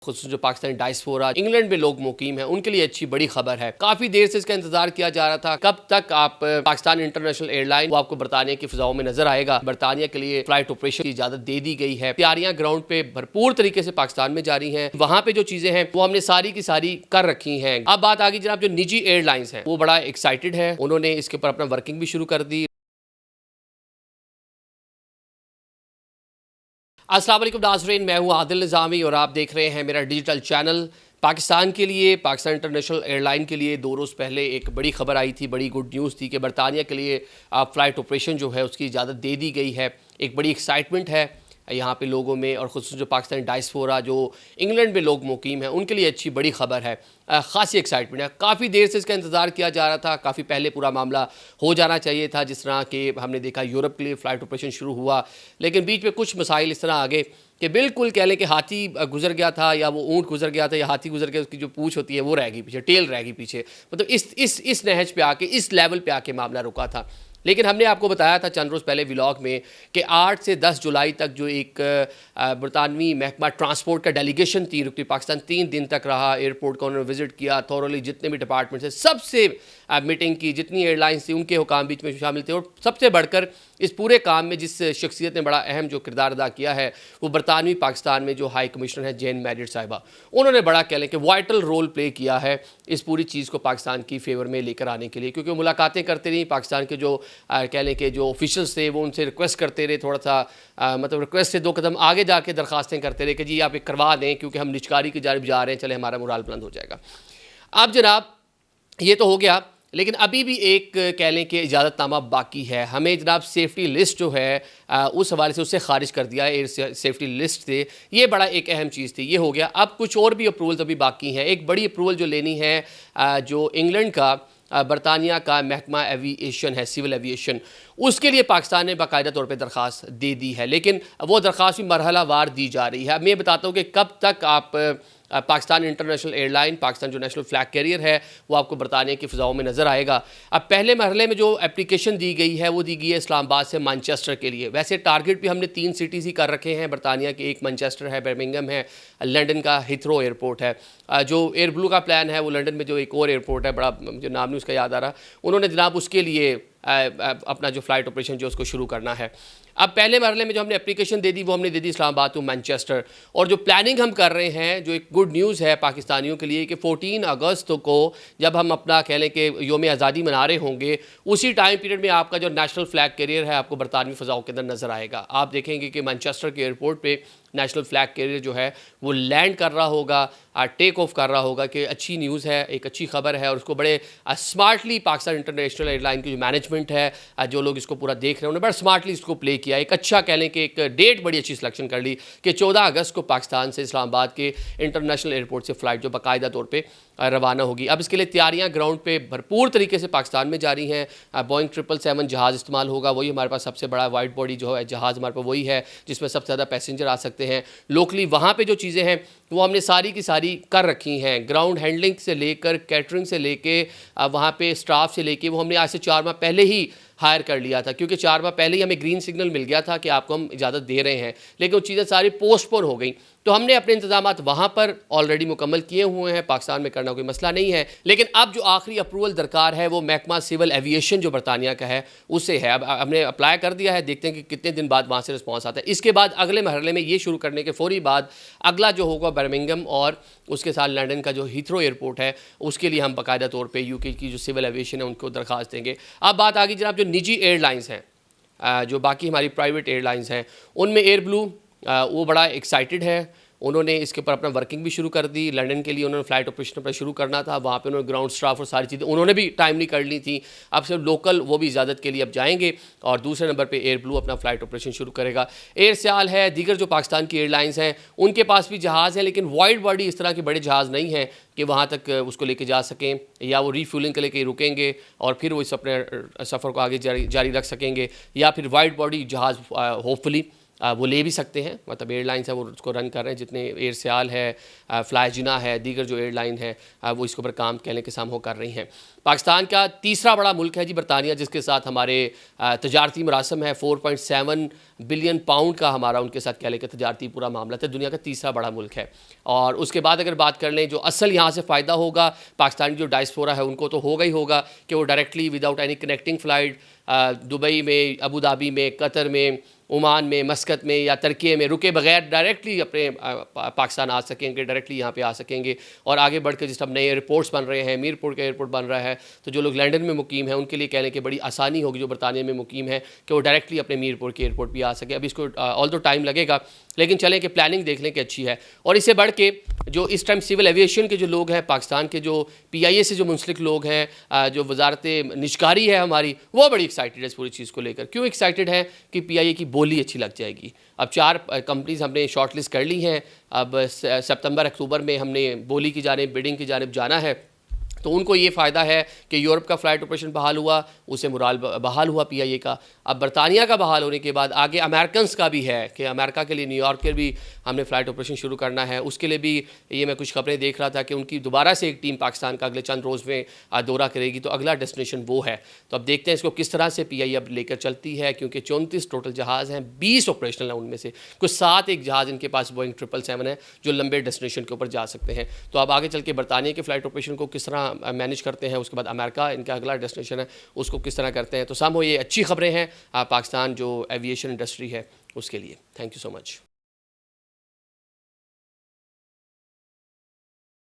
खुसूसन जो Pakistani diaspora England में लोग मुकीम हैं उनके लिए अच्छी बड़ी खबर है। काफी देर से इसका इंतजार किया जा रहा था कब तक आप पाकिस्तान इंटरनेशनल एयरलाइन वो आपको बरतानिया की फिजाओं में नजर आएगा। बरतानिया के लिए फ्लाइट ऑपरेशन की इजाजत दे दी गई है। तैयारियां ग्राउंड पे भरपूर तरीके से पाकिस्तान में जारी हैं। वहां पे जो चीजें हैं वो हमने सारी की सारी कर रखी हैं। अब बात आ गई जनाब जो निजी एयरलाइंस हैं वो बड़ा एक्साइटेड है, उन्होंने इसके ऊपर अपना वर्किंग भी शुरू कर दी। अस्सलाम वालेकुम नाज़रीन, मैं हूं आदिल निज़ामी और आप देख रहे हैं मेरा डिजिटल चैनल। पाकिस्तान के लिए, पाकिस्तान इंटरनेशनल एयरलाइन के लिए 2 रोज़ पहले एक बड़ी खबर आई थी, बड़ी गुड न्यूज़ थी कि बरतानिया के लिए फ़्लाइट ऑपरेशन जो है उसकी इजाज़त दे दी गई है। एक बड़ी एक्साइटमेंट है यहाँ पे लोगों में, और ख़ुसूसन जो पाकिस्तानी डायस्पोरा जो इंग्लैंड में लोग मुकीम हैं उनके लिए अच्छी बड़ी खबर है। ख़ासी एक्साइटमेंट है। काफ़ी देर से इसका इंतज़ार किया जा रहा था, काफ़ी पहले पूरा मामला हो जाना चाहिए था। जिस तरह के हमने देखा यूरोप के लिए फ़्लाइट ऑपरेशन शुरू हुआ, लेकिन बीच में कुछ मसाइल इस तरह आ गए कि बिल्कुल कह लें कि हाथी गुजर गया था या वो ऊँट गुजर गया था या हाथी गुजर गया, उसकी जो पूँछ होती है वो रह गई पीछे, टेल रह गई पीछे। मतलब इस नहज पे आके, इस लेवल पे आके मामला रुका था। लेकिन हमने आपको बताया था चंद रोज़ पहले व्लॉग में कि 8 से 10 जुलाई तक जो एक बरतानवी महकमा ट्रांसपोर्ट का डेलीगेशन थी रुकती पाकिस्तान 3 दिन तक रहा। एयरपोर्ट का उन्होंने विजिट किया, थॉरली जितने भी डिपार्टमेंट्स हैं सबसे मीटिंग की, जितनी एयरलाइंस थी उनके हुकाम बीच में शामिल थे। और सबसे बढ़कर इस पूरे काम में जिस शख्सियत ने बड़ा अहम जो किरदार अदा किया है वो बरतानवी पाकिस्तान में जो हाई कमिश्नर है जैन मैरिट साहिबा, उन्होंने बड़ा कह लें कि वाइटल रोल प्ले किया है इस पूरी चीज़ को पाकिस्तान की फेवर में लेकर आने के लिए। क्योंकि मुलाकातें करते रही, पाकिस्तान के जो कह लें कि जो ऑफिशियल्स थे वो उनसे रिक्वेस्ट करते रहे, थोड़ा सा मतलब रिक्वेस्ट से 2 कदम आगे जाके दरखास्तें करते रहे कि जी आप एक करवा दें क्योंकि हम निजकारी की जानिब जा रहे हैं, चले हमारा मुराल बुलंद हो जाएगा। अब जनाब ये तो हो गया, लेकिन अभी भी एक कह लें कि इजाज़तनामा बाकी है। हमें जनाब सेफ्टी लिस्ट जो है उस हवाले से उससे खारिज कर दिया है, एयर सेफ्टी लिस्ट से। ये बड़ा एक अहम चीज़ थी, ये हो गया। अब कुछ और भी अप्रूवल्स अभी बाकी हैं। एक बड़ी अप्रूवल जो लेनी है जो इंग्लैंड का बरतानिया का महकमा एविएशन है, सिविल एविएशन, उसके लिए पाकिस्तान ने बाकायदा तौर पे दरख्वास्त दे दी है। लेकिन वो दरख्वास्त भी मरहला वार दी जा रही है। मैं बताता हूँ कि कब तक आप पाकिस्तान इंटरनेशनल एयरलाइन, पाकिस्तान जो नेशनल फ्लैग कैरियर है, वो आपको बरतानिया की फ़िज़ाओं में नज़र आएगा। अब पहले मरहले में जो एप्लीकेशन दी गई है वो दी गई है इस्लामाबाद से मैनचेस्टर के लिए। वैसे टारगेट भी हमने 3 सिटीज़ ही कर रखे हैं बरतानिया के, एक मैनचेस्टर है, बर्मिंघम है, लंदन का हीथ्रो एयरपोर्ट है। जो एयर ब्लू का प्लान है वो लंदन में जो एक और एयरपोर्ट है, बड़ा मुझे नाम नहीं उसका याद आ रहा, उन्होंने जनाब उसके लिए अपना जो फ़्लाइट ऑपरेशन जो उसको शुरू करना है। अब पहले मरहले में जो हमने एप्लीकेशन दे दी वो हमने दे दी इस्लामाबाद टू मैनचेस्टर। और जो प्लानिंग हम कर रहे हैं, जो एक गुड न्यूज़ है पाकिस्तानियों के लिए कि 14 अगस्त को जब हम अपना कह लें कि योम आज़ादी मना रहे होंगे, उसी टाइम पीरियड में आपका जो नेशनल फ्लैग कैरियर है आपको बरतानवी फ़िज़ाओं के अंदर नज़र आएगा। आप देखेंगे कि मैनचेस्टर के एयरपोर्ट पर नेशनल फ्लैग कैरियर जो है वो लैंड कर रहा होगा, टेक ऑफ कर रहा होगा। कि अच्छी न्यूज़ है, एक अच्छी खबर है। और उसको बड़े स्मार्टली पाकिस्तान इंटरनेशनल एयरलाइन की जो मैनेजमेंट है, जो लोग इसको पूरा देख रहे हैं, उन्होंने बड़ा स्मार्टली इसको प्ले किया। एक अच्छा कह लें कि एक डेट बड़ी अच्छी सिलेक्शन कर ली कि 14 अगस्त को पाकिस्तान से इस्लामाबाद के इंटरनेशनल एयरपोर्ट से फ़्लाइट जो बाकायदा तौर पर रवाना होगी। अब इसके लिए तैयारियां ग्राउंड पे भरपूर तरीके से पाकिस्तान में जारी हैं। बोइंग 777 जहाज़ इस्तेमाल होगा, वही हमारे पास सबसे बड़ा वाइड बॉडी जो है जहाज़ हमारे पास वही है जिसमें सबसे ज़्यादा पैसेंजर आ सकते हैं। लोकली वहाँ पे जो चीज़ें हैं वो हमने सारी की सारी कर रखी हैं। ग्राउंड हैंडलिंग से लेकर, कैटरिंग से लेके, वहाँ पे स्टाफ से लेके, वो हमने आज से 4 माह पहले ही हायर कर लिया था। क्योंकि 4 माह पहले ही हमें ग्रीन सिग्नल मिल गया था कि आपको हम इजाज़त दे रहे हैं, लेकिन वो चीज़ें सारी पोस्टपोन हो गई। तो हमने अपने इंतजामात वहाँ पर ऑलरेडी मुकम्मल किए हुए हैं, पाकिस्तान में करना कोई मसला नहीं है। लेकिन अब जो आखिरी अप्रूवल दरकार है वो महकमा सिविल एविएशन जो बरतानिया का है उससे है। अब हमने अप्लाई कर दिया है, देखते हैं कि कितने दिन बाद वहाँ से रिस्पॉन्स आता है। इसके बाद अगले मरहले में ये शुरू करने के फ़ौरी बाद अगला जो होगा बर्मिंघम और उसके साथ लंदन का जो हीथ्रो एयरपोर्ट है, उसके लिए हम बाकायदा तौर पर यूके की जो सिविल एविएशन है उनको दरख्वास्त देंगे। अब बात आ गई जनाब जो निजी एयरलाइंस हैं, जो बाकी हमारी प्राइवेट एयरलाइंस हैं, उनमें एयर ब्लू वो बड़ा एक्साइटेड है। उन्होंने इसके ऊपर अपना वर्किंग भी शुरू कर दी। लंदन के लिए उन्होंने फ़्लाइट ऑपरेशन पर शुरू करना था, वहाँ पे उन्होंने ग्राउंड स्टाफ और सारी चीज़ें उन्होंने भी टाइमली कर ली थी। अब सिर्फ लोकल वो भी इजाज़त के लिए अब जाएंगे। और दूसरे नंबर पे एयर ब्लू अपना फ़्लाइट ऑपरेशन शुरू करेगा। एयर सियाल है, दीगर जो पाकिस्तान की एयरलाइंस हैं उनके पास भी जहाज़ हैं, लेकिन वाइड बॉडी इस तरह के बड़े जहाज़ नहीं हैं कि वहाँ तक उसको लेके जा सकें, या वो रीफ्यूलिंग के लेके रुकेंगे और फिर वो इस अपने सफ़र को आगे जारी रख सकेंगे, या फिर वाइड बॉडी जहाज़ होपफुली वो ले भी सकते हैं, मतलब एयरलाइंस है वो उसको रन कर रहे हैं, जितने एयर सियाल है, फ्लाई जिना है, दीगर जो एयरलाइन है वो इसके ऊपर काम कहने के सामने कर रही हैं। पाकिस्तान का तीसरा बड़ा मुल्क है जी बरतानिया, जिसके साथ हमारे तजारती मरासम है। 4.7 बिलियन पाउंड का हमारा उनके साथ कह लें कि तजारती पूरा मामला है, दुनिया का तीसरा बड़ा मुल्क है। और उसके बाद अगर बात कर लें जो असल यहाँ से फ़ायदा होगा पाकिस्तानी जो डायस्पोरा है उनको, तो होगा ही होगा कि वो directly without any connecting flight Dubai में, अबू धाबी में, कतर में, ओमान में, मस्कत में या तुर्की में रुके बगैर डायरेक्टली अपने पाकिस्तान आ सकेंगे, डायरेक्टली यहाँ पे आ सकेंगे। और आगे बढ़ के जिस तरह नए एयरपोर्ट्स बन रहे हैं, मीरपुर का एयरपोर्ट बन रहा है, तो जो लोग लंदन में मुकीम हैं उनके लिए कहने की बड़ी आसानी होगी जो बरतानिया में मुकीम है कि वो डायरेक्टली अपने मीरपुर के एयरपोर्ट भी आ सके। अब इसको ऑल दो टाइम लगेगा, लेकिन चलें कि प्लानिंग देख लें कि अच्छी है। और इससे बढ़ के जो इस टाइम सिविल एविएशन के जो लोग हैं पाकिस्तान के, जो PIA से जो मुंसलिक लोग हैं, जो वजारत निजकारी है हमारी, वो बड़ी एक्साइटेड है इस पूरी चीज़ को लेकर। क्यों एक्साइटेड है कि PIA की बोली अच्छी लग जाएगी। अब 4 कंपनीज हमने शॉर्ट लिस्ट कर ली हैं, अब सितंबर अक्टूबर में हमने बोली की जानिब, बिडिंग की जानिब जाना है। तो उनको ये फ़ायदा है कि यूरोप का फ़्लाइट ऑपरेशन बहाल हुआ, उसे मुराल बहाल हुआ PIA का। अब बरतानिया का बहाल होने के बाद आगे अमेरिकन्स का भी है कि अमेरिका के लिए न्यूयॉर्क के भी हमने फ़्लाइट ऑपरेशन शुरू करना है। उसके लिए भी ये मैं कुछ खबरें देख रहा था कि उनकी दोबारा से एक टीम पाकिस्तान का अगले चंद रोज़ में दौरा करेगी, तो अगला डेस्टिनेशन वो है। तो अब देखते हैं इसको किस तरह से PIA अब लेकर चलती है, क्योंकि 34 टोटल जहाज़ हैं, 20 ऑपरेशनल हैं, उनमें से कुछ 7 एक जहाज़ इनके पास बोइंग 777 है जो लंबे डेस्टिनेशन के ऊपर जा सकते हैं। तो अब आगे चल के बरतानिया के फ़्लाइट ऑपरेशन को किस तरह मैनेज करते हैं, उसके बाद अमेरिका इनका अगला डेस्टिनेशन है उसको किस तरह करते हैं। तो सामो ये अच्छी खबरें हैं पाकिस्तान जो एविएशन इंडस्ट्री है उसके लिए। Thank you so much.